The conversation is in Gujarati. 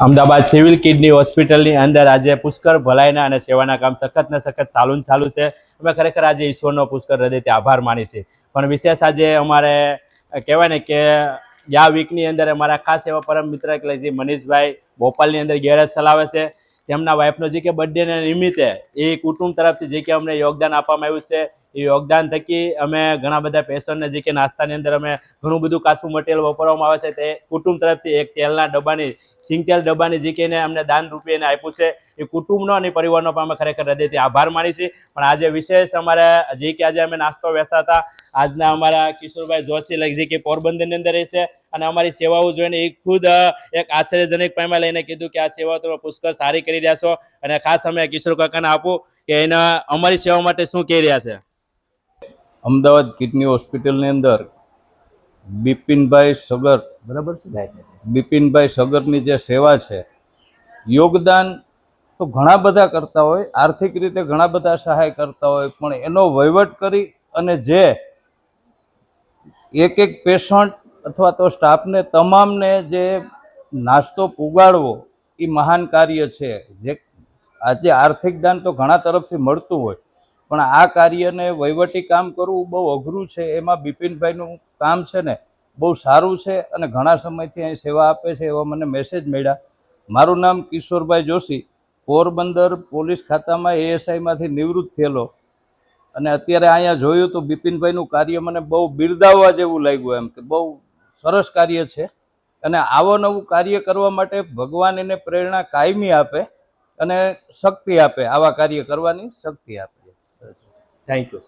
અમદાવાદ સિવિલ કિડની હોસ્પિટલની અંદર આજે પુષ્કળ ભલાઈના અને સેવાના કામ સખત ને સખત ચાલુ છે. અમે ખરેખર આજે ઈશ્વરનો પુષ્કળ હૃદયથી આભાર માની છે. પણ વિશેષ આજે અમારે કહેવાય ને કે આ વીકની અંદર અમારા ખાસ એવા પરમ મિત્ર એટલે જે મનીષભાઈ ભોપાલની અંદર ગેરેજ ચલાવે છે, તેમના વાઈફનો જે કે બર્થડેના નિમિત્તે એ કુટુંબ તરફથી જે કે અમને યોગદાન આપવામાં આવ્યું છે, એ યોગદાન થકી અમે ઘણા બધા પેશન્ટને જે કે નાસ્તાની અંદર અમે ઘણું બધું કાચું મટીરિયલ વાપરવામાં આવે છે, તે કુટુંબ તરફથી એક તેલના ડબ્બાની સિંગતેલ ડબ્બાની જે કે અમને દાન રૂપે એને આપ્યું છે. એ કુટુંબનો અને પરિવારનો પણ અમે ખરેખર હૃદયથી આભાર માની છીએ. પણ આજે વિશેષ અમારે જે કે આજે અમે નાસ્તો વેચતા હતા, આજના અમારા કિશોરભાઈ જોશી જે કે પોરબંદરની અંદર રહેશે અને અમારી સેવાઓ જોઈને એ ખુદ એક આશ્ચર્યજનક પામ્યા લઈને કીધું કે આ સેવાઓ તમે પુષ્કળ સારી કરી રહ્યા છો અને ખાસ અમે કિશોર કાકાને આપું કે એના અમારી સેવા માટે શું કહી રહ્યા છે. અમદાવાદ કિડની હોસ્પિટલની અંદર બિપિનભાઈ સગર, બરાબર છે, બિપિનભાઈ સગરની જે સેવા છે, યોગદાન તો ઘણા બધા કરતા હોય, આર્થિક રીતે ઘણા બધા સહાય કરતા હોય, પણ એનો વહીવટ કરી અને જે એક પેશન્ટ અથવા તો સ્ટાફને તમામને જે નાસ્તો પુગાડવો એ મહાન કાર્ય છે. જે આજે આર્થિક દાન તો ઘણા તરફથી મળતું હોય, પણ આ કાર્યને વહીવટી કામ કરવું બહુ અઘરું છે. એમાં બિપિનભાઈનું કામ છે ને બહુ સારું છે અને ઘણા સમયથી અહીં સેવા આપે છે એવા મને મેસેજ મળ્યા. મારું નામ કિશોરભાઈ જોશી, પોરબંદર પોલીસ ખાતામાં એએસઆઈમાંથી નિવૃત્ત થયેલો, અને અત્યારે અહીંયા જોયું તો બિપિનભાઈનું કાર્ય મને બહુ બિરદાવવા જેવું લાગ્યું, એમ કે બહુ સરસ કાર્ય છે. અને આવો નવું કાર્ય કરવા માટે ભગવાન એને પ્રેરણા કાયમી આપે અને શક્તિ આપે, આવા કાર્ય કરવાની શક્તિ આપે. Thank you.